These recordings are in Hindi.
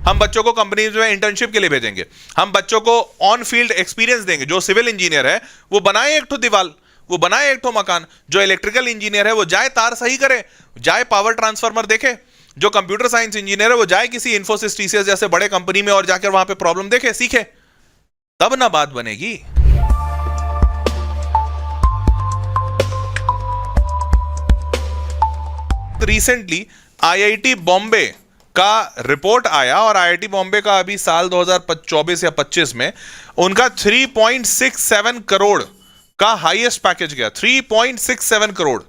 हम बच्चों को कंपनीज में इंटर्नशिप के लिए भेजेंगे, हम बच्चों को ऑन फील्ड एक्सपीरियंस देंगे। जो सिविल इंजीनियर है वो बनाए एक ठो दीवार, वो बनाए एक ठो मकान। जो इलेक्ट्रिकल इंजीनियर है वो जाए तार सही करे, जाए पावर ट्रांसफार्मर देखे। जो कंप्यूटर साइंस इंजीनियर है वो जाए किसी इन्फोसिस टीसीएस जैसे बड़े कंपनी में और जाकर वहां पे प्रॉब्लम देखे, सीखे, तब ना बात बनेगी। रिसेंटली आईआईटी बॉम्बे का रिपोर्ट आया और आईआईटी बॉम्बे का अभी साल 2024 या 25 में उनका 3.67 करोड़ का हाईएस्ट पैकेज गया। 3.67 करोड़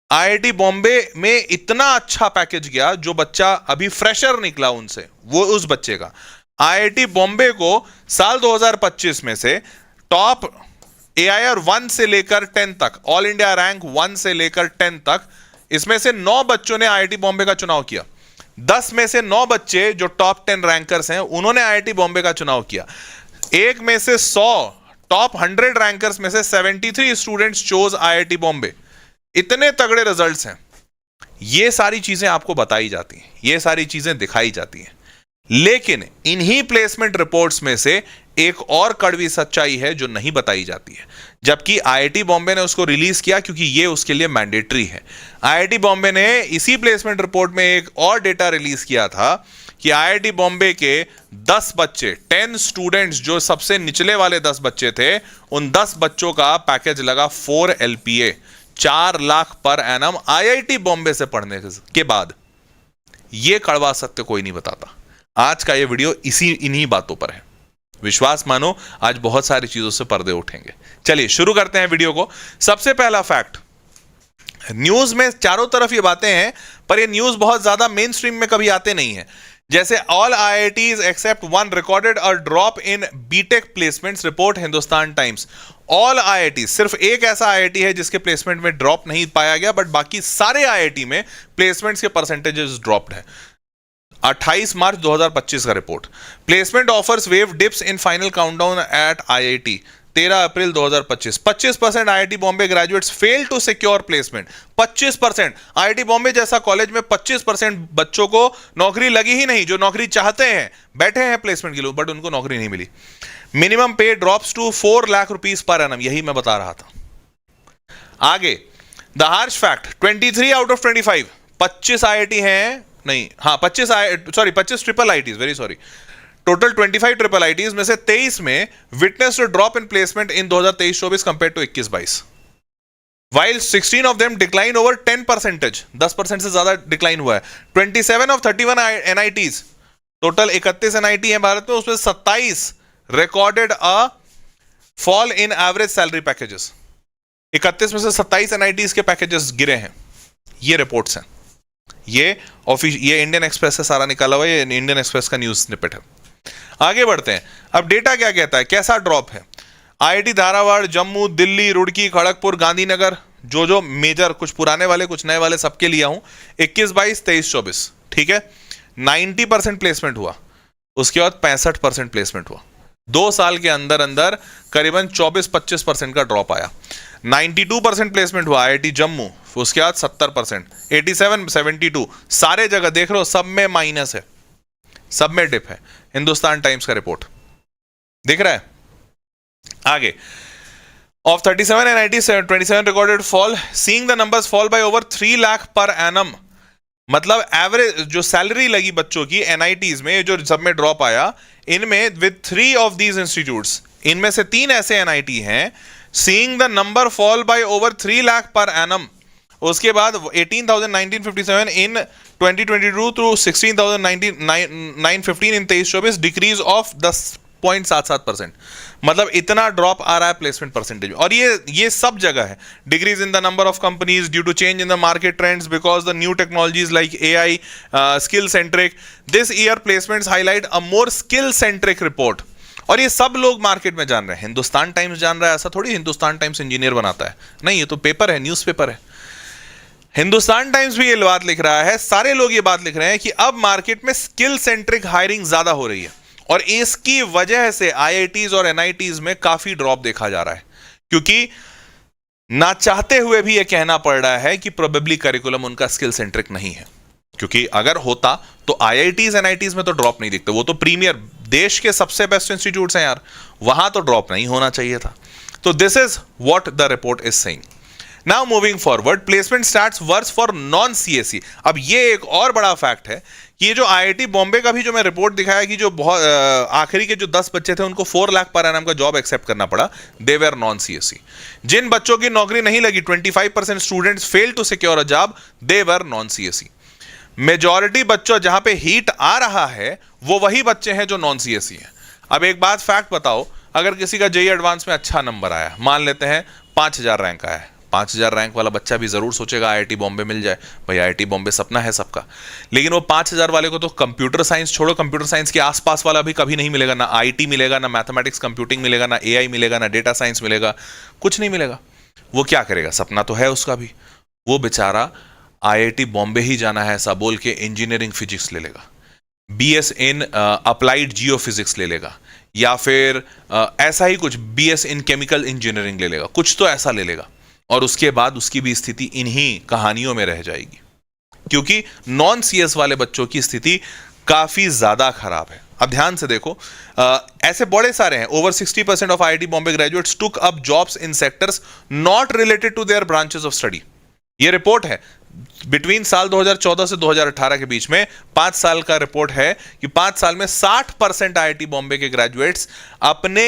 आईआईटी बॉम्बे में इतना अच्छा पैकेज गया। जो बच्चा अभी फ्रेशर निकला उनसे, वो उस बच्चे का आईआईटी बॉम्बे को साल 2025 में से टॉप एआईआर 1 से लेकर 10 तक, ऑल इंडिया रैंक 1 से लेकर 10 तक, इसमें से 9 बच्चों ने आईआईटी बॉम्बे का चुनाव किया। 10 में से 9 बच्चे जो टॉप 10 रैंकर्स हैं उन्होंने आईआईटी बॉम्बे का चुनाव किया। एक में से 100 टॉप 100 रैंकर्स में से 73 स्टूडेंट्स चोज आईआईटी बॉम्बे। इतने तगड़े रिजल्ट्स हैं। ये सारी चीजें आपको बताई जाती हैं, ये सारी चीजें दिखाई जाती हैं, लेकिन इन्हीं प्लेसमेंट रिपोर्ट्स में से एक और कड़वी सच्चाई है जो नहीं बताई जाती है, जबकि आईआईटी बॉम्बे ने उसको रिलीज किया क्योंकि ये उसके लिए मैंडेटरी है। आईआईटी बॉम्बे ने इसी प्लेसमेंट रिपोर्ट में एक और डेटा रिलीज किया था कि आईआईटी बॉम्बे के 10 बच्चे, 10 स्टूडेंट्स, जो सबसे निचले वाले 10 बच्चे थे, उन 10 बच्चों का पैकेज लगा 4 LPA, 4 lakh per annum IIT Bombay से पढ़ने के बाद। यह कड़वा सत्य कोई नहीं बताता। आज का यह वीडियो इन्हीं बातों पर है। विश्वास मानो, आज बहुत सारी चीजों से पर्दे उठेंगे। चलिए शुरू करते हैं वीडियो को। सबसे पहला फैक्ट, न्यूज में चारों तरफ ये बातें हैं, पर ये न्यूज बहुत ज्यादा मेन स्ट्रीम में कभी आते नहीं है। जैसे all IITs except 1 recorded a drop in BTech placements, report Hindustan Times. All IIT, सिर्फ एक ऐसा आईआईटी है जिसके प्लेसमेंट में ड्रॉप नहीं पाया गया, बट बाकी सारे आईआईटी में प्लेसमेंट्स के परसेंटेजेस ड्रॉप्ड है। 28 मार्च 2025 का report. Placement offers wave dips in final countdown at IIT, 13 April 2025। 25% IIT Bombay graduates fail to secure placement. 25%। IIT Bombay जैसा कॉलेज में 25% बच्चों को नौकरी लगी ही नहीं, जो नौकरी चाहते हैं, बैठे हैं प्लेसमेंट के लिए, बट उनको नौकरी नहीं मिली। Minimum pay drops to 4 lakh rupees per annum, यही मैं बता रहा था। आगे the harsh fact, 23 out of 25, 25 IIT हैं, नहीं हाँ 25 triple ITs, very sorry, total 25 triple ITs में से 23 में witness drop in placement in 2023-24 compare to 21-22, while 16 of them decline over 10%, 10% से ज्यादा डिक्लाइन हुआ है। 27 of 31 NITs, टोटल 31 NIT है भारत में, उसमें 27 recorded a fall in average salary packages. 31 में से 27 NITs के पैकेजेस गिरे हैं। ये रिपोर्ट्स हैं, ये इंडियन एक्सप्रेस से सारा निकाला हुआ है, ये इंडियन एक्सप्रेस का न्यूज स्निपेट है। आगे बढ़ते हैं। अब डेटा क्या कहता है, कैसा ड्रॉप है। आईआईटी धारावाड़, जम्मू, दिल्ली, रुड़की, खड़गपुर, गांधीनगर, जो मेजर, कुछ पुराने वाले कुछ नए वाले, सबके लिया हूं। 21-22, 23-24, ठीक है। 90% प्लेसमेंट हुआ, उसके बाद 65% प्लेसमेंट हुआ। 2 साल के अंदर अंदर करीबन 24-25% का ड्रॉप आया। 92% प्लेसमेंट हुआ आईआईटी जम्मू, उसके बाद 70%, 87, 72, सारे जगह देख रहे हो, सब में माइनस है, सब में डिप है। हिंदुस्तान टाइम्स का रिपोर्ट दिख रहा है। आगे, of 37 NITs, 27 recorded fall, seeing the numbers fall bye over 3 lakh per annum. मतलब एवरेज जो सैलरी लगी बच्चों की NITs में, जो सब में ड्रॉप आया, इनमें विद 3 ऑफ दीज इंस्टीट्यूट्स, इनमें से 3 ऐसे NIT हैं, seeing the number fall bye over 3 lakh per annum. उसके बाद 18,957 इन 2022 टू 16,915 इन 23-24, डिक्रीज ऑफ 10.77%। मतलब इतना ड्रॉप आ रहा है प्लेसमेंट परसेंटेज में। और ये सब जगह है। Decrease in the number of companies due to change in the market trends because the new technologies like AI, skill centric. This year placements highlight a more skill centric report. और ये सब लोग मार्केट में जान रहे हैं। हिंदुस्तान टाइम्स जान रहा है, ऐसा थोड़ी हिंदुस्तान टाइम्स इंजीनियर बनाता है, नहीं, ये तो पेपर है, न्यूज़पेपर है। हिंदुस्तान टाइम्स भी ये बात लिख रहा है, सारे लोग ये बात लिख रहे हैं कि अब मार्केट में स्किल सेंट्रिक हायरिंग ज्यादा हो रही है, और इसकी वजह से आईआईटीज और एनआईटीज में काफी ड्रॉप देखा जा रहा है, क्योंकि ना चाहते हुए भी ये कहना पड़ रहा है कि प्रोबेबली करिकुलम उनका स्किल सेंट्रिक नहीं है। क्योंकि अगर होता तो आईआईटीज एनआईटीज में तो ड्रॉप नहीं दिखते, वो तो प्रीमियर देश के सबसे बेस्ट इंस्टीट्यूट्स हैं यार, वहां तो ड्रॉप नहीं होना चाहिए था। तो this is what the report is saying. Now moving forward, placement stats worse for non CSE. अब ये एक और बड़ा फैक्ट है कि ये जो आईआईटी बॉम्बे का भी जो मैं रिपोर्ट दिखाया कि जो बहुत आखिरी के जो 10 बच्चे थे उनको 4 लाख पर एनम का जॉब एक्सेप्ट करना पड़ा, दे वेर नॉन सीएसई। जिन बच्चों की नौकरी नहीं लगी, 25% students fail to secure a job, they were non CSE. Majority बच्चों जहां पे हीट आ रहा है वो वही बच्चे हैं जो नॉन सीएसई हैं। अब एक बात फैक्ट बताओ, अगर किसी का जेईई एडवांस में अच्छा नंबर आया, मान लेते हैं 5000 रैंक आया, 5000 रैंक वाला बच्चा भी जरूर सोचेगा आईआईटी बॉम्बे मिल जाए, भाई आईआईटी बॉम्बे सपना है सबका। लेकिन वो 5000 वाले को तो कंप्यूटर साइंस छोड़ो, कंप्यूटर साइंस के आसपास वाला भी कभी नहीं मिलेगा, ना आईटी मिलेगा, ना मैथमेटिक्स कंप्यूटिंग मिलेगा, ना एआई मिलेगा, ना डेटा साइंस मिलेगा, कुछ नहीं मिलेगा। वो क्या करेगा? सपना तो है उसका भी, वो बेचारा आईआईटी बॉम्बे ही जाना है ऐसा बोल के इंजीनियरिंग फिजिक्स ले लेगा, बीएस इन अप्लाइड जियोफिजिक्स ले लेगा, या फिर ऐसा ही कुछ बीएस इन केमिकल इंजीनियरिंग ले लेगा, कुछ तो ऐसा ले लेगा, और उसके बाद उसकी भी स्थिति इन्हीं कहानियों में रह जाएगी, क्योंकि नॉन सीएस वाले बच्चों की स्थिति काफी ज्यादा खराब है। अब ध्यान से देखो, ऐसे बड़े सारे हैं, over 60% of IIT Bombay graduates took up jobs in sectors not related to their branches of study. ये रिपोर्ट है बिटवीन साल 2014 से 2018 के बीच में 5 साल का रिपोर्ट है कि 5 साल में 60% आईआईटी बॉम्बे के ग्रेजुएट्स अपने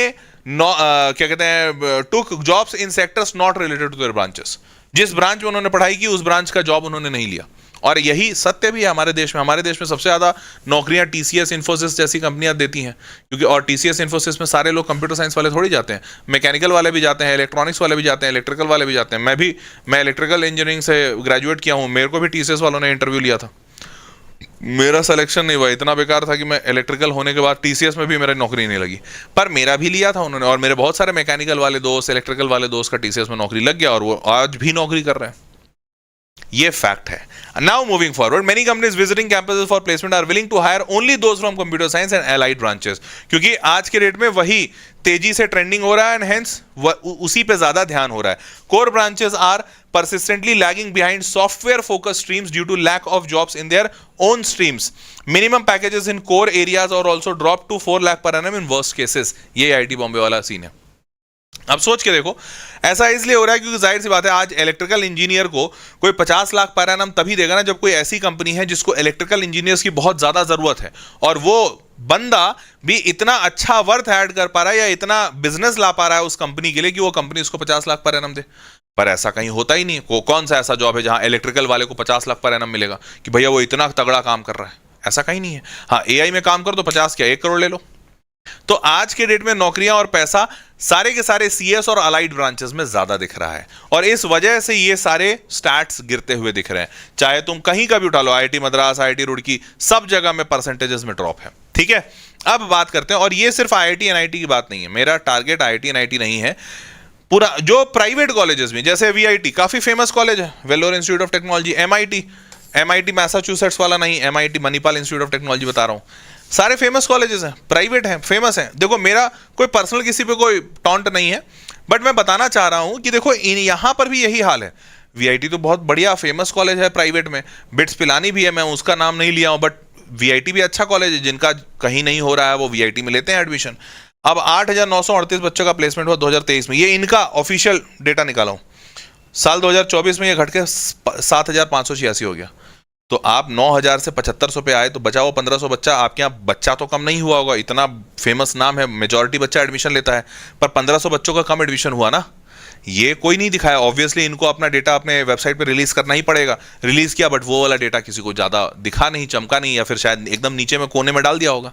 क्या कहते हैं, took jobs in sectors not related to their branches. जिस ब्रांच में उन्होंने पढ़ाई की उस ब्रांच का जॉब उन्होंने नहीं लिया। और यही सत्य भी है हमारे देश में। हमारे देश में सबसे ज्यादा नौकरियां टीसीएस इन्फोसिस जैसी कंपनियां देती हैं, क्योंकि और टीसीएस इन्फोसिस में सारे लोग कंप्यूटर साइंस वाले थोड़ी जाते हैं, मैकेनिकल वाले भी जाते हैं, इलेक्ट्रॉनिक्स वाले भी जाते हैं, इलेक्ट्रिकल वाले भी जाते हैं। मैं इलेक्ट्रिकल इंजीनियरिंग से ग्रेजुएट किया हूं, मेरे को भी टीसीएस वालों ने इंटरव्यू लिया था, मेरा सिलेक्शन नहीं हुआ, इतना बेकार था कि मैं इलेक्ट्रिकल होने के बाद टीसीएस में भी मेरी नौकरी नहीं लगी, पर मेरा भी लिया था उन्होंने। और मेरे बहुत सारे मैकेनिकल वाले दोस्त, इलेक्ट्रिकल वाले दोस्त का टीसीएस में नौकरी लग गया और वो आज भी नौकरी कर रहे हैं। ये फैक्ट है। Now moving forward, many companies visiting campuses for placement are willing to hire only those from computer science and allied branches, क्योंकि आज के डेट में वही तेजी से ट्रेंडिंग हो रहा है एंड हेंस उसी पे ज्यादा ध्यान हो रहा है। Core branches are persistently lagging behind software focused streams due to lack of jobs in their own streams. Minimum packages in core areas are also dropped to 4 lakh per annum in worst cases. ये आईटी बॉम्बे वाला सीन है। अब सोच के देखो, ऐसा इसलिए हो रहा है क्योंकि जाहिर सी बात है आज इलेक्ट्रिकल इंजीनियर को कोई 50 लाख पर एनम तभी देगा ना जब कोई ऐसी कंपनी है जिसको इलेक्ट्रिकल इंजीनियर्स की बहुत ज्यादा जरूरत है, और वो बंदा भी इतना अच्छा वर्थ ऐड कर पा रहा है या इतना बिजनेस ला पा रहा है उस कंपनी के लिए कि वो कंपनी उसको 50 लाख पर एनम दे। पर ऐसा कहीं होता ही नहीं। कौन सा ऐसा जॉब है जहां इलेक्ट्रिकल वाले को 50 लाख पर एनम मिलेगा कि भैया वो इतना तगड़ा काम कर रहा है? ऐसा कहीं नहीं है। हाँ, एआई में काम कर दो 50 क्या 1 करोड़ ले लो। तो आज के डेट में नौकरियां और पैसा सारे के सारे सीएस और अलाइड ब्रांचेस में ज्यादा दिख रहा है, और इस वजह से ये सारे स्टैट्स गिरते हुए दिख रहे हैं। चाहे तुम कहीं का भी उठा लो, आईआईटी मद्रास, आईआईटी रुड़की, सब जगह में परसेंटेजेस में ड्रॉप है। ठीक है, अब बात करते हैं, और ये सिर्फ आईआईटी एनआईटी की बात नहीं है, मेरा टारगेट आईआईटी एनआईटी नहीं है, पूरा जो प्राइवेट कॉलेजेस में, जैसे वीआईटी काफी फेमस कॉलेज है, Vellore institute of technology, MIT Massachusetts वाला नहीं, MIT Manipal institute of technology बता रहा हूं, सारे फेमस कॉलेजेस हैं, प्राइवेट हैं, फेमस हैं। देखो मेरा कोई पर्सनल किसी पे कोई टॉन्ट नहीं है, बट मैं बताना चाह रहा हूं कि देखो यहां पर भी यही हाल है। वीआईटी तो बहुत बढ़िया फेमस कॉलेज है प्राइवेट में, बिट्स पिलानी भी है, मैं उसका नाम नहीं लिया हूं, बट वीआईटी भी अच्छा कॉलेज है। जिनका कहीं नहीं हो रहा है वो वीआईटी में लेते हैं एडमिशन। अब 8,938 बच्चों का प्लेसमेंट हुआ 2023 में, ये इनका ऑफिशियल डेटा निकाला हूं। साल 2024 में ये घट के 7,586 हो गया। तो आप 9,000 से 7,500 पे आए तो बचा वो 1,500 बच्चा। आपके यहाँ बच्चा तो कम नहीं हुआ होगा, इतना फेमस नाम है, मेजॉरिटी बच्चा एडमिशन लेता है, पर 1,500 बच्चों का कम एडमिशन हुआ ना। ये कोई नहीं दिखाया, ऑब्वियसली इनको अपना डेटा अपने वेबसाइट पे रिलीज करना ही पड़ेगा। रिलीज किया, बट वो वाला डेटा किसी को ज्यादा दिखा नहीं, चमका नहीं, या फिर शायद एकदम नीचे में कोने में डाल दिया होगा।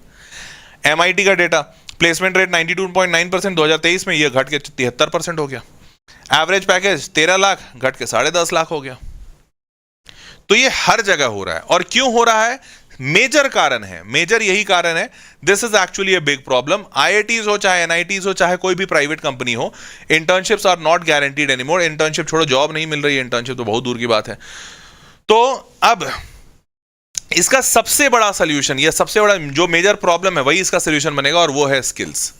एमआईटी का डेटा, प्लेसमेंट रेट 92.9% 2023 में, ये घट के 73% हो गया। एवरेज पैकेज 13 लाख घट के 10.5 लाख हो गया। तो ये हर जगह हो रहा है, और क्यों हो रहा है? मेजर कारण है, मेजर यही कारण है। This is actually a big problem. IITs हो चाहे एनआईटीज हो चाहे कोई भी प्राइवेट कंपनी हो, internships are not guaranteed anymore. Internship छोड़ो, जॉब नहीं मिल रही है, इंटर्नशिप तो बहुत दूर की बात है। तो अब इसका सबसे बड़ा सोल्यूशन या सबसे बड़ा जो मेजर प्रॉब्लम है वही इसका सोल्यूशन बनेगा, और वो है स्किल्स।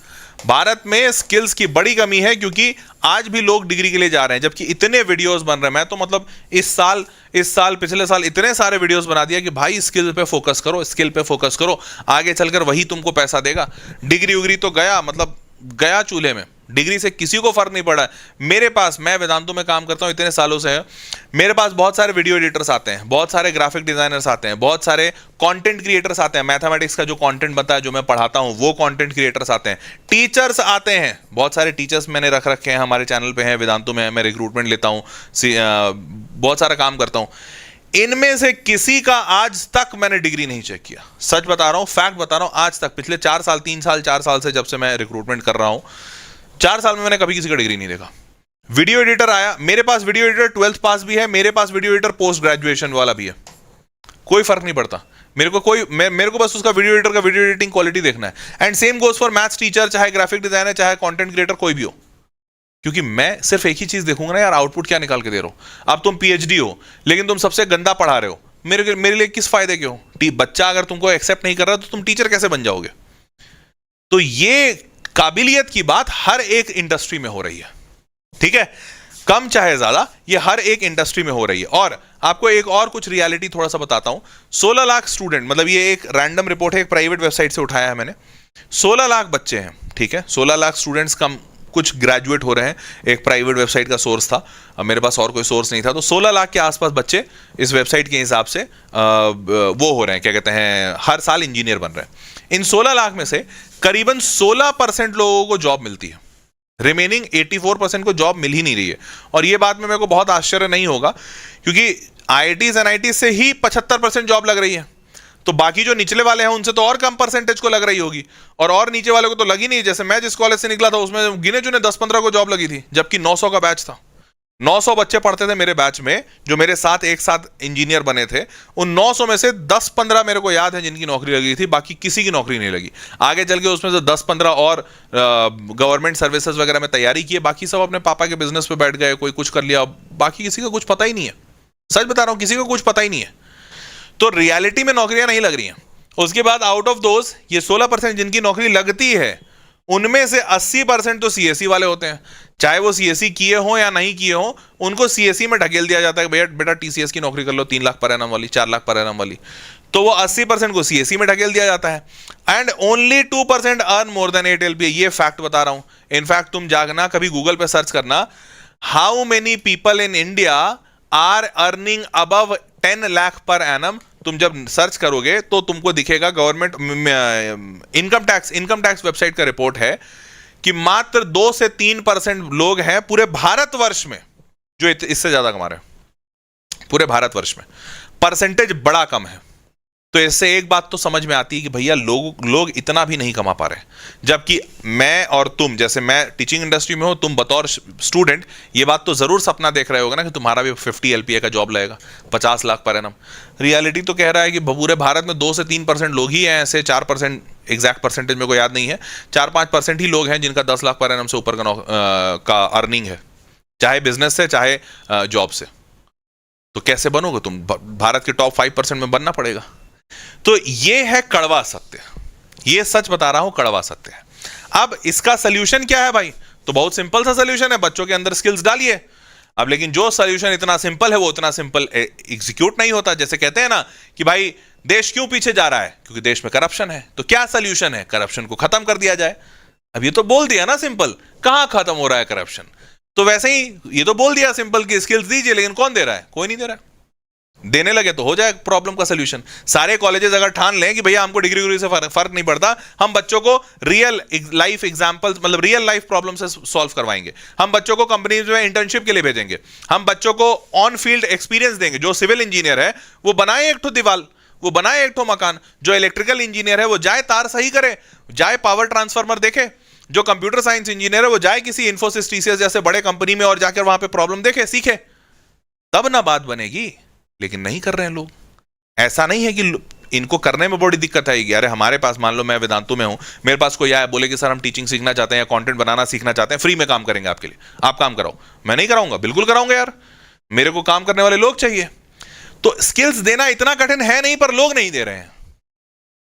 भारत में स्किल्स की बड़ी कमी है, क्योंकि आज भी लोग डिग्री के लिए जा रहे हैं, जबकि इतने वीडियोस बन रहे हैं। मैं तो मतलब इस साल पिछले साल इतने सारे वीडियोस बना दिया कि भाई स्किल पे फोकस करो, स्किल पे फोकस करो, आगे चलकर वही तुमको पैसा देगा। डिग्री उग्री तो गया, मतलब गया चूल्हे में। डिग्री से किसी को फर्क नहीं पड़ा। मेरे पास, मैं वेदांतु में काम करता हूं इतने सालों से है, मेरे पास बहुत सारे वीडियो एडिटर्स आते हैं, बहुत सारे ग्राफिक डिजाइनर्स आते हैं, बहुत सारे कंटेंट क्रिएटर्स आते हैं। मैथमेटिक्स का जो कंटेंट बनता है, जो मैं पढ़ाता हूं, वो कंटेंट क्रिएटर्स आते हैं, टीचर्स आते हैं, बहुत सारे टीचर्स मैंने रख रखे हैं, हमारे चैनल पे हैं, वेदांतु में है, मैं रिक्रूटमेंट लेता हूं, बहुत सारा काम करता हूं। इनमें से किसी का आज तक मैंने डिग्री नहीं चेक किया। सच बता रहा हूं, फैक्ट बता रहा हूं, आज तक पिछले 4 साल 3 साल 4 साल से, जब से मैं रिक्रूटमेंट कर रहा हूं, 4 साल में मैंने कभी किसी का डिग्री नहीं देखा। वीडियो एडिटर आया, मेरे पास वीडियो एडिटर 12th पास भी है, मेरे पास वीडियो एडिटर पोस्ट ग्रेजुएशन वाला भी है, कोई फर्क नहीं पड़ता मेरे को। मेरे को बस उसका वीडियो एडिटर का वीडियो एडिटिंग क्वालिटी देखना है। And same goes for maths teacher, चाहे ग्राफिक डिजाइनर, चाहे कंटेंट क्रिएटर, कोई भी हो। क्योंकि मैं सिर्फ एक ही चीज देखूंगा ना यार, आउटपुट क्या निकाल के दे रहे हो। अब तुम पीएचडी हो, लेकिन तुम सबसे गंदा पढ़ा रहे हो, मेरे लिए किस फायदे के हो। बच्चा अगर तुमको एक्सेप्ट नहीं कर रहा तो तुम टीचर कैसे बन जाओगे। तो ये काबिलियत की बात हर एक इंडस्ट्री में हो रही है, ठीक है, कम चाहे ज्यादा, ये हर एक इंडस्ट्री में हो रही है। और आपको एक और कुछ रियलिटी थोड़ा सा बताता हूं। 16 लाख स्टूडेंट, मतलब ये एक रैंडम रिपोर्ट है, एक प्राइवेट वेबसाइट से उठाया है मैंने। 16 लाख बच्चे हैं, ठीक है, 16 लाख स्टूडेंट्स कम कुछ ग्रेजुएट हो रहे हैं, एक प्राइवेट वेबसाइट का सोर्स था, अब मेरे पास और कोई सोर्स नहीं था। तो 16 लाख के आसपास बच्चे इस वेबसाइट के हिसाब से वो हो रहे हैं, क्या कहते हैं, हर साल इंजीनियर बन रहे हैं। इन 16 लाख में से करीबन 16% लोगों को जॉब मिलती है, रिमेनिंग 84% को जॉब मिल ही नहीं रही है। और ये बात में मेरे को बहुत आश्चर्य नहीं होगा, क्योंकि IITs NITs से ही 75% जॉब लग रही है, तो बाकी जो निचले वाले हैं उनसे तो और कम परसेंटेज को लग रही होगी, और नीचे वाले को तो लगी नहीं। जैसे मैं जिस कॉलेज से निकला था उसमें गिने चुने 10-15 को जॉब लगी थी, जबकि 900 का बैच था। 900 बच्चे पढ़ते थे मेरे बैच में, जो मेरे साथ एक साथ इंजीनियर बने थे। उन 900 में से 10-15 मेरे को याद है जिनकी नौकरी लगी थी, बाकी किसी की नौकरी नहीं लगी। आगे चल के उसमें से 10-15 और गवर्नमेंट सर्विसेज वगैरह में तैयारी की है, बाकी सब अपने पापा के बिजनेस पे बैठ गए, कोई कुछ कर लिया, बाकी किसी का कुछ पता ही नहीं है। सच बता रहा हूं, किसी को कुछ पता ही नहीं है। तो रियलिटी में नौकरियां नहीं लग रही हैं। उसके बाद आउट ऑफ दोज, ये 16% जिनकी नौकरी लगती है, उनमें से 80% तो सीएसई वाले होते हैं। चाहे वो सीएसई किए हो या नहीं किए हो, उनको सीएसई में ढकेल दिया जाता है, भैया बेटा टीसीएस की नौकरी कर लो, 3 लाख पर एनम वाली, 4 लाख पर एनम वाली। तो वो 80% को सीएसई में ढकेल दिया जाता है। And only 2% earn more than 8 LPA। ये फैक्ट बता रहा हूं। इनफैक्ट तुम जागना, कभी गूगल पे सर्च करना, how many people in India are earning above 10 lakh per annum. तुम जब सर्च करोगे तो तुमको दिखेगा, गवर्नमेंट इनकम टैक्स वेबसाइट का रिपोर्ट है कि मात्र 2 से 3% लोग हैं पूरे भारतवर्ष में जो इससे ज्यादा कमा रहे हैं। पूरे भारतवर्ष में परसेंटेज बड़ा कम है। तो इससे एक बात तो समझ में आती है कि भैया लोग इतना भी नहीं कमा पा रहे। जबकि मैं और तुम, जैसे मैं टीचिंग इंडस्ट्री में हो, तुम बतौर स्टूडेंट ये बात तो जरूर सपना देख रहे होगा ना कि तुम्हारा भी 50 LPA का जॉब लगेगा, 50 लाख पर एनम। रियलिटी तो कह रहा है कि पूरे भारत में 2 से 3% लोग ही हैं ऐसे, 4% एग्जैक्ट परसेंटेज मेरे को याद नहीं है, 4-5% ही लोग हैं जिनका 10 लाख पर एनम से ऊपर का अर्निंग है, चाहे बिजनेस से चाहे जॉब से। तो कैसे बनोगे तुम? भारत के टॉप 5% में बनना पड़ेगा। तो ये है कड़वा सत्य, ये सच बता रहा हूं, कड़वा सत्य है। अब इसका सलूशन क्या है भाई? तो बहुत सिंपल सा सलूशन है, बच्चों के अंदर स्किल्स डालिए। अब लेकिन जो सलूशन इतना सिंपल है वो उतना सिंपल एग्जीक्यूट नहीं होता। जैसे कहते हैं ना कि भाई देश क्यों पीछे जा रहा है? क्योंकि देश में करप्शन है। तो क्या सलूशन है? करप्शन को खत्म कर दिया जाए। अब ये तो बोल दिया ना सिंपल, कहां खत्म हो रहा है करप्शन? तो वैसे ही ये तो बोल दिया सिंपल कि स्किल्स दीजिए, लेकिन कौन दे रहा है? कोई नहीं दे रहा है। देने लगे तो हो जाए प्रॉब्लम का सलूशन। सारे कॉलेजेस अगर ठान लें कि भैया हमको डिग्री से फर्क नहीं पड़ता, हम बच्चों को रियल लाइफ एग्जांपल्स, मतलब रियल लाइफ प्रॉब्लम से सॉल्व करवाएंगे, हम बच्चों को कंपनीज में इंटर्नशिप के लिए भेजेंगे, हम बच्चों को ऑन फील्ड एक्सपीरियंस देंगे। जो सिविल इंजीनियर है वो बनाए एक ठो दीवार, वो बनाए एक ठो मकान। जो इलेक्ट्रिकल इंजीनियर है वो जाए तार सही करे, जाए पावर ट्रांसफार्मर देखे। जो कंप्यूटर साइंस इंजीनियर है वो जाए किसी इन्फोसिस टीसीएस जैसे बड़े कंपनी में और जाकर वहां पे प्रॉब्लम देखे, सीखे, तब ना बात बनेगी। लेकिन नहीं कर रहे हैं लोग। ऐसा नहीं है कि इनको करने में बड़ी दिक्कत आएगी। अरे हमारे पास, मान लो मैं वेदांतु में हूं, मेरे पास कोई आया बोले कि सर हम टीचिंग सीखना चाहते हैं या कंटेंट बनाना सीखना चाहते हैं, फ्री में काम करेंगे आपके लिए, आप काम कराओ। मैं नहीं कराऊंगा, बिल्कुल कराऊंगा यार, मेरे को काम करने वाले लोग चाहिए। तो स्किल्स देना इतना कठिन है नहीं, पर लोग नहीं दे रहे हैं।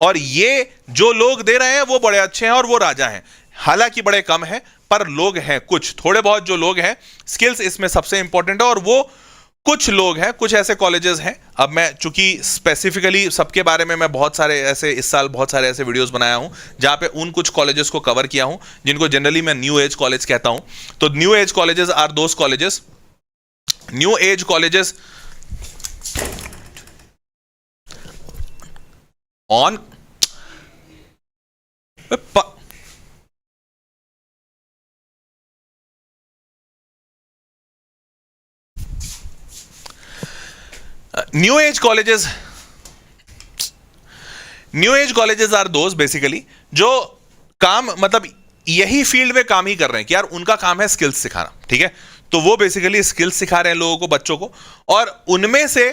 और ये जो लोग दे रहे हैं वो बड़े अच्छे हैं और वो राजा हैं। हालांकि बड़े कम हैं, पर लोग हैं, कुछ थोड़े बहुत जो लोग हैं। स्किल्स इसमें सबसे इंपॉर्टेंट है, और वो कुछ लोग हैं, कुछ ऐसे कॉलेजेस हैं। अब मैं चूंकि स्पेसिफिकली सबके बारे में मैं बहुत सारे ऐसे इस साल बहुत सारे ऐसे वीडियोस बनाया हूं जहां पे उन कुछ कॉलेजेस को कवर किया हूं जिनको जनरली मैं न्यू एज कॉलेज कहता हूं। तो new age colleges are those colleges, new age colleges on new age colleges, new age colleges are those basically जो काम मतलब यही फील्ड में काम ही कर रहे हैं कि यार उनका काम है स्किल्स सिखाना, ठीक है। तो वो बेसिकली स्किल्स सिखा रहे हैं लोगों को, बच्चों को, और उनमें से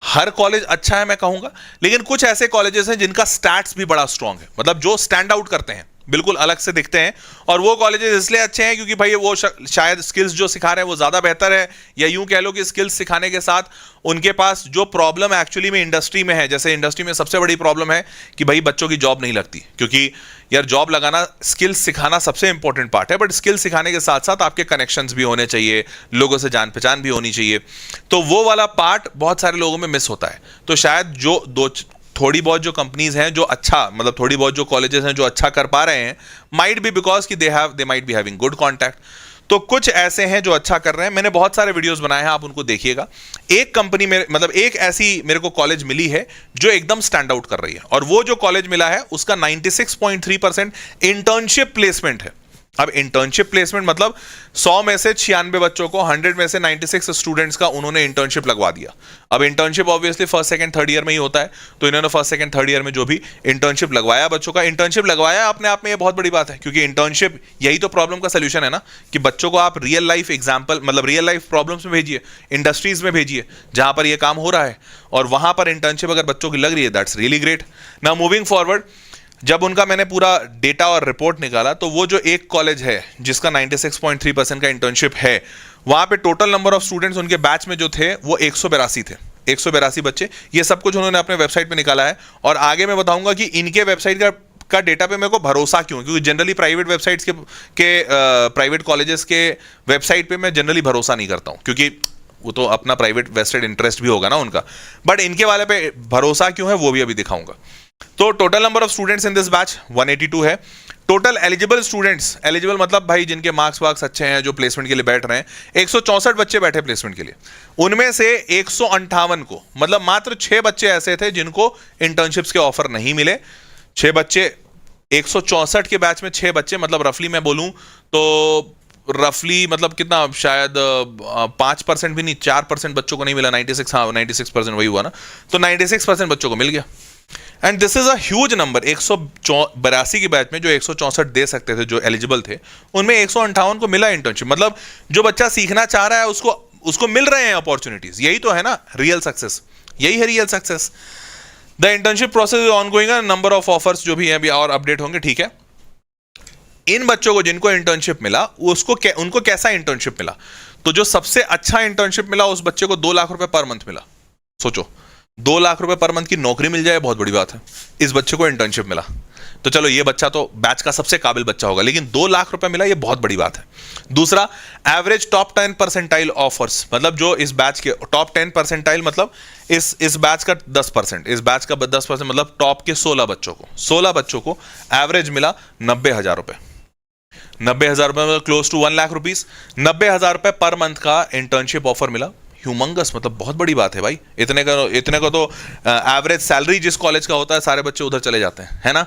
हर कॉलेज अच्छा है मैं कहूंगा, लेकिन कुछ ऐसे कॉलेजेस हैं जिनका स्टैट्स भी बड़ा स्ट्रांग है, मतलब जो स्टैंड आउट करते हैं, बिल्कुल अलग से दिखते हैं। और वो कॉलेजेस इसलिए अच्छे हैं क्योंकि भाई वो शायद स्किल्स जो सिखा रहे हैं वो ज़्यादा बेहतर है, या यूं कह लो कि स्किल्स सिखाने के साथ उनके पास जो प्रॉब्लम एक्चुअली में इंडस्ट्री में है, जैसे इंडस्ट्री में सबसे बड़ी प्रॉब्लम है कि भाई बच्चों की जॉब नहीं लगती, क्योंकि यार जॉब लगाना, स्किल्स सिखाना सबसे इंपॉर्टेंट पार्ट है, बट स्किल्स सिखाने के साथ साथ आपके कनेक्शंस भी होने चाहिए, लोगों से जान पहचान भी होनी चाहिए। तो वो वाला पार्ट बहुत सारे लोगों में मिस होता है। तो शायद जो थोड़ी बहुत जो कंपनीज हैं जो अच्छा, मतलब थोड़ी बहुत जो कॉलेजेस हैं जो अच्छा कर पा रहे हैं, माइट बी बिकॉज कि they might be having good contact. तो कुछ ऐसे हैं जो अच्छा कर रहे हैं। मैंने बहुत सारे वीडियोस बनाए हैं, आप उनको देखिएगा। एक कंपनी में मतलब एक ऐसी मेरे को कॉलेज मिली है जो एकदम स्टैंड आउट कर रही है, और वो जो कॉलेज मिला है उसका 96.3% इंटर्नशिप प्लेसमेंट है। अब इंटर्नशिप प्लेसमेंट मतलब 100 में से 96 बच्चों को, 100 में से 96 स्टूडेंट्स का उन्होंने इंटर्नशिप लगवा दिया। अब internship obviously first second third year में ही होता है, तो इन्होंने फर्स्ट सेकंड थर्ड ईयर में जो भी इंटर्नशिप लगवाया बच्चों का, इंटर्नशिप लगवाया अपने आप में ये बहुत बड़ी बात है, क्योंकि इंटर्नशिप यही तो प्रॉब्लम का सोल्यूशन है ना, कि बच्चों को आप रियल लाइफ एग्जाम्पल, मतलब रियल लाइफ प्रॉब्लम्स में भेजिए, इंडस्ट्रीज में भेजिए जहां पर ये काम हो रहा है, और वहां पर इंटर्नशिप अगर बच्चों की लग रही है, that's really great. Now moving forward, जब उनका मैंने पूरा डेटा और रिपोर्ट निकाला, तो वो जो एक कॉलेज है जिसका 96.3% का इंटर्नशिप है, वहां पे टोटल नंबर ऑफ स्टूडेंट्स उनके बैच में जो थे वो 182 थे, 182 बच्चे। ये सब कुछ उन्होंने अपने वेबसाइट पे निकाला है, और आगे मैं बताऊंगा कि इनके वेबसाइट का डेटा पे मेरे को भरोसा क्यों, क्योंकि जनरली प्राइवेट वेबसाइट्स के प्राइवेट कॉलेजेस के वेबसाइट पे मैं जनरली भरोसा नहीं करता हूँ, क्योंकि वो तो अपना प्राइवेट वेस्टेड इंटरेस्ट भी होगा ना उनका। बट इनके वाले पे भरोसा क्यों है वो भी अभी दिखाऊंगा। तो total number of students in this batch 182 है। टोटल एलिजिबल स्टूडेंट्स, एलिजिबल मतलब भाई जिनके मार्क्स वार्क्स अच्छे हैं, जो प्लेसमेंट के लिए बैठ रहे हैं, 164 बच्चे बैठे प्लेसमेंट के लिए। उनमें से 158 को, मतलब मात्र 6 बच्चे ऐसे थे जिनको इंटर्नशिप्स के ऑफर नहीं मिले। 6 बच्चे, 164 के बैच में 6 बच्चे, मतलब रफली मैं बोलूं तो रफली मतलब कितना, शायद 5% भी नहीं, 4% बच्चों को नहीं मिला। 96, हाँ 96% वही हुआ ना, तो 96% बच्चों को मिल गया। And this is a huge number. 182 की बैच में जो 164 दे सकते थे, जो एलिजिबल थे, उनमें 158 को मिला इंटर्नशिप। मतलब जो बच्चा सीखना चाह रहा है उसको मिल रहे हैं अपॉर्चुनिटीज। यही तो है ना रियल सक्सेस, यही है real success. The internship process is ongoing, number of offers जो भी है अभी और अपडेट होंगे, ठीक है। इन बच्चों को जिनको इंटर्नशिप मिला उनको कैसा इंटर्नशिप मिला, तो जो सबसे अच्छा इंटर्नशिप मिला उस बच्चे को 2 लाख रुपए पर मंथ मिला। सोचो 2 लाख रुपए पर मंथ की नौकरी मिल जाए, बहुत बड़ी बात है। इस बच्चे को इंटर्नशिप मिला, तो चलो ये बच्चा तो बैच का सबसे काबिल बच्चा होगा, लेकिन 2 लाख रुपए मिला, ये बहुत बड़ी बात है। दूसरा, एवरेज टॉप 10 परसेंटाइल ऑफर्स, मतलब जो इस बैच के टॉप 10 परसेंटाइल, मतलब इस बैच का 10%, इस बैच का 10% मतलब टॉप के 16 बच्चों को एवरेज मिला 90,000 रुपए। 90,000 रुपए मतलब क्लोज टू 1 लाख रुपीज। 90,000 रुपए पर मंथ का इंटर्नशिप ऑफर मिला। ह्यूमंगस, मतलब बहुत बड़ी बात है भाई। इतने का तो एवरेज सैलरी जिस कॉलेज का होता है, सारे बच्चे उधर चले जाते हैं, है ना।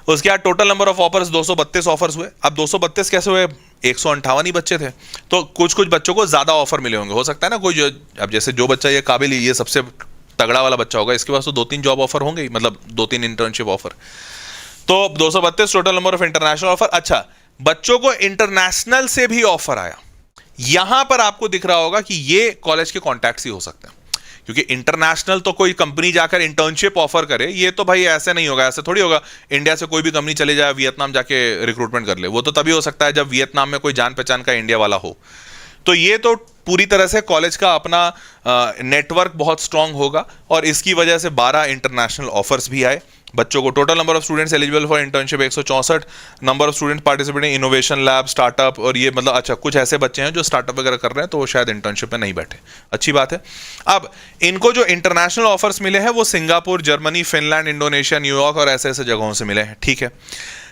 उसके बाद total number of offers 232 offers हुए। अब 232 कैसे हुए, 158 ही बच्चे थे, तो कुछ बच्चों को ज्यादा ऑफर मिले होंगे। हो सकता है ना कोई अब जैसे जो बच्चा ये काबिल, ये सबसे तगड़ा वाला बच्चा होगा, इसके पास तो 2-3 जॉब ऑफर होंगे ही, मतलब 2-3 इंटर्नशिप ऑफर। तो 232 total number of international offer. अच्छा, बच्चों को इंटरनेशनल से भी ऑफर आया। यहां पर आपको दिख रहा होगा कि ये कॉलेज के कॉन्टैक्ट्स ही हो सकते हैं, क्योंकि इंटरनेशनल तो कोई कंपनी जाकर इंटर्नशिप ऑफर करे, ये तो भाई ऐसे नहीं होगा। ऐसे थोड़ी होगा इंडिया से कोई भी कंपनी चले जाए वियतनाम जाके रिक्रूटमेंट कर ले। वो तो तभी हो सकता है जब वियतनाम में कोई जान पहचान का इंडिया वाला हो। तो ये तो पूरी तरह से कॉलेज का अपना नेटवर्क बहुत स्ट्रांग होगा, और इसकी वजह से 12 इंटरनेशनल ऑफर्स भी आए। बच्चों को total number of students eligible for internship 164, number of student participating innovation lab startup, और ये मतलब अच्छा कुछ ऐसे बच्चे हैं जो स्टार्टअप वगैरह कर रहे हैं तो वो शायद इंटर्नशिप में नहीं बैठे, अच्छी बात है। अब इनको जो इंटरनेशनल ऑफर्स मिले हैं वो Singapore, Germany, Finland, Indonesia, New York और ऐसे ऐसे जगहों से मिले हैं, ठीक है।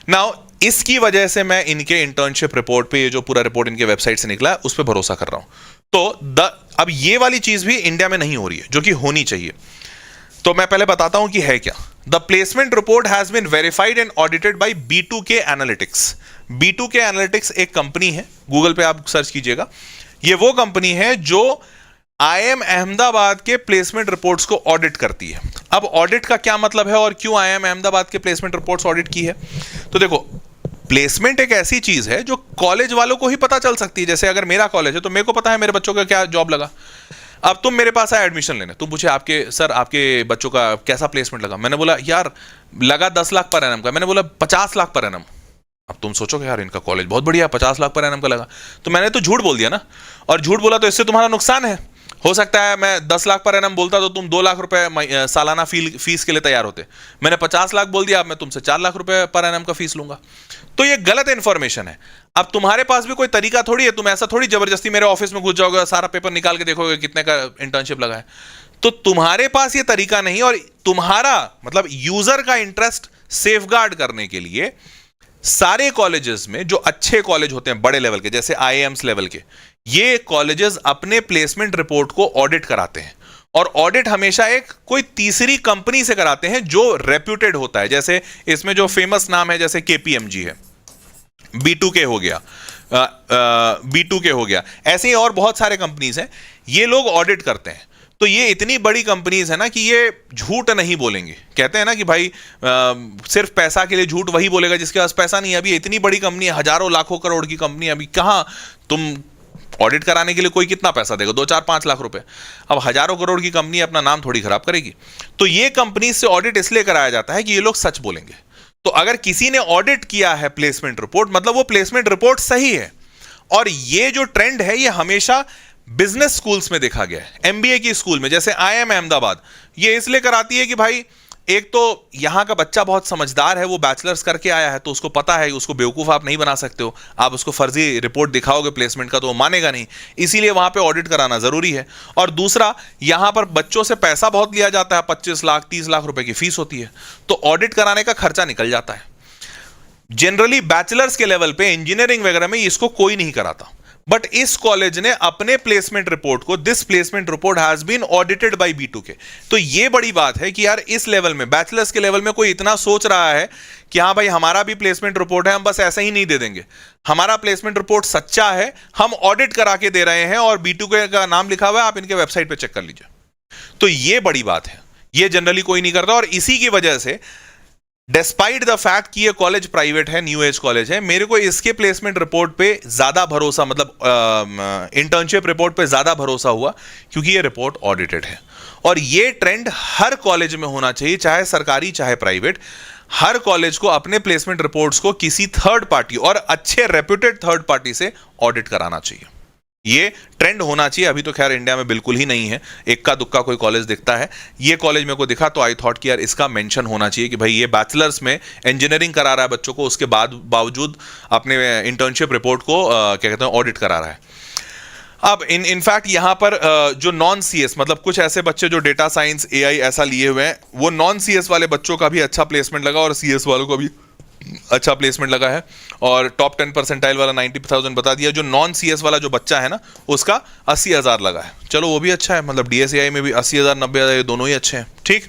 नाउ इसकी वजह से मैं इनके इंटर्नशिप रिपोर्ट पे, ये जो पूरा रिपोर्ट इनके वेबसाइट से निकला है उस पर भरोसा कर रहा हूं। तो अब ये वाली चीज भी इंडिया में नहीं हो रही है जो कि होनी चाहिए। तो मैं पहले बताता हूं कि है क्या। The placement report has been verified and audited by B2K analytics. B2K analytics एक कंपनी है, गूगल पे आप सर्च कीजिएगा। ये वो कंपनी है जो IIM अहमदाबाद के प्लेसमेंट रिपोर्ट्स को ऑडिट करती है। अब ऑडिट का क्या मतलब है और क्यों IIM अहमदाबाद के प्लेसमेंट रिपोर्ट्स ऑडिट की है? तो देखो, प्लेसमेंट एक ऐसी चीज है जो कॉलेज वालों को ही पता चल सकती है। जैसे अगर मेरा कॉलेज है तो मेरे को पता है मेरे बच्चों का क्या जॉब लगा। अब तुम मेरे पास आए एडमिशन लेने, तुम पूछे आपके सर आपके बच्चों का कैसा प्लेसमेंट लगा, मैंने बोला यार लगा 10 लाख पर एनम का, मैंने बोला 50 लाख पर एनम। अब तुम सोचोगे यार इनका कॉलेज बहुत बढ़िया, 50 लाख पर एनम का लगा, तो मैंने तो झूठ बोल दिया ना। और झूठ बोला तो इससे तुम्हारा नुकसान है। हो सकता है मैं 10 लाख पर एनम बोलता तो तुम 2 लाख रुपए सालाना फीस के लिए तैयार होते। मैंने 50 लाख बोल दिया, अब मैं तुमसे 4 लाख रुपए पर एनम का फीस लूंगा। तो ये गलत इंफॉर्मेशन है। अब तुम्हारे पास भी कोई तरीका थोड़ी है, तुम ऐसा थोड़ी जबरदस्ती मेरे ऑफिस में घुस जाओगे, सारा पेपर निकाल के देखोगे कितने का इंटर्नशिप लगा है। तो तुम्हारे पास ये तरीका नहीं, और तुम्हारा मतलब यूजर का इंटरेस्ट सेफगार्ड करने के लिए सारे कॉलेजेस में जो अच्छे कॉलेज होते हैं बड़े लेवल के, जैसे IIMs लेवल के, ये कॉलेजेस अपने प्लेसमेंट रिपोर्ट को ऑडिट कराते हैं। और ऑडिट हमेशा एक कोई तीसरी कंपनी से कराते हैं जो रेप्यूटेड होता है। जैसे इसमें जो फेमस नाम है जैसे KPMG है, B2K हो गया, B2K हो गया, ऐसे ही और बहुत सारे कंपनीज हैं, ये लोग ऑडिट करते हैं। तो ये इतनी बड़ी कंपनीज है ना कि ये झूठ नहीं बोलेंगे। कहते हैं ना कि भाई सिर्फ पैसा के लिए झूठ वही बोलेगा जिसके पास पैसा नहीं है। अभी इतनी बड़ी कंपनी है, हजारों लाखों करोड़ की कंपनी है, अभी कहां तुम ऑडिट कराने के लिए कोई कितना पैसा देगा? 2-4-5 लाख रुपए। अब हजारों करोड़ की कंपनी अपना नाम थोड़ी खराब करेगी। तो ये कंपनी से ऑडिट इसलिए कराया जाता है कि ये लोग सच बोलेंगे। तो अगर किसी ने ऑडिट किया है प्लेसमेंट रिपोर्ट, मतलब वो प्लेसमेंट रिपोर्ट सही है। और ये जो ट्रेंड है ये हमेशा बिजनेस स्कूल्स में देखा गया है। MBA की स्कूल में, जैसे IIM अहमदाबाद, ये इसलिए कराती है कि भाई एक तो यहां का बच्चा बहुत समझदार है, वो बैचलर्स करके आया है तो उसको पता है, उसको बेवकूफ आप नहीं बना सकते हो। आप उसको फर्जी रिपोर्ट दिखाओगे प्लेसमेंट का तो वो मानेगा नहीं, इसीलिए वहां पे ऑडिट कराना जरूरी है। और दूसरा, यहां पर बच्चों से पैसा बहुत लिया जाता है, 25 लाख 30 लाख रुपए की फीस होती है, तो ऑडिट कराने का खर्चा निकल जाता है। जनरली बैचलर्स के लेवल पे इंजीनियरिंग वगैरह में इसको कोई नहीं कराता, बट इस कॉलेज ने अपने प्लेसमेंट रिपोर्ट को, this placement report has been audited by B2K। तो ये बड़ी बात है कि यार इस लेवल में, बैचलर्स के लेवल में कोई इतना सोच रहा है कि हाँ भाई हमारा भी प्लेसमेंट रिपोर्ट है, हम बस ऐसा ही नहीं दे देंगे, हमारा प्लेसमेंट रिपोर्ट सच्चा है, हम ऑडिट करा के दे रहे हैं और B2K का नाम लिखा हुआ है, आप इनके वेबसाइट पे चेक कर लीजिए। तो ये बड़ी बात है, ये जनरली कोई नहीं करता। और इसी की वजह से डिस्पाइट द फैक्ट कि ये कॉलेज प्राइवेट है, न्यू एज कॉलेज है, मेरे को इसके प्लेसमेंट रिपोर्ट पे ज्यादा भरोसा, मतलब इंटर्नशिप रिपोर्ट पे ज्यादा भरोसा हुआ क्योंकि ये रिपोर्ट ऑडिटेड है। और ये ट्रेंड हर कॉलेज में होना चाहिए, चाहे सरकारी चाहे प्राइवेट। हर कॉलेज को अपने प्लेसमेंट रिपोर्ट्स को किसी थर्ड पार्टी और अच्छे रेप्यूटेड थर्ड पार्टी से ऑडिट कराना चाहिए। ये ट्रेंड होना चाहिए। अभी तो खैर इंडिया में बिल्कुल ही नहीं है, इक्का दुक्का कोई कॉलेज दिखता है। ये कॉलेज मेरे को दिखा तो आई थॉट कि यार इसका मेंशन होना चाहिए कि भाई ये बैचलर्स में इंजीनियरिंग करा रहा है बच्चों को, उसके बावजूद अपने इंटर्नशिप रिपोर्ट को क्या कहते हैं ऑडिट करा रहा है। अब इनफैक्ट यहाँ पर जो नॉन CS, मतलब कुछ ऐसे बच्चे जो डेटा साइंस AI ऐसा लिए हुए हैं, वो नॉन CS वाले बच्चों का भी अच्छा प्लेसमेंट लगा और CS वालों को भी अच्छा प्लेसमेंट लगा है। और टॉप 10 परसेंटाइल वाला 90,000 बता दिया। जो नॉन CS वाला जो बच्चा है ना, उसका 80,000 लगा है। चलो वो भी अच्छा है, मतलब DSAI में भी 80,000 90,000 दोनों ही अच्छे हैं, ठीक।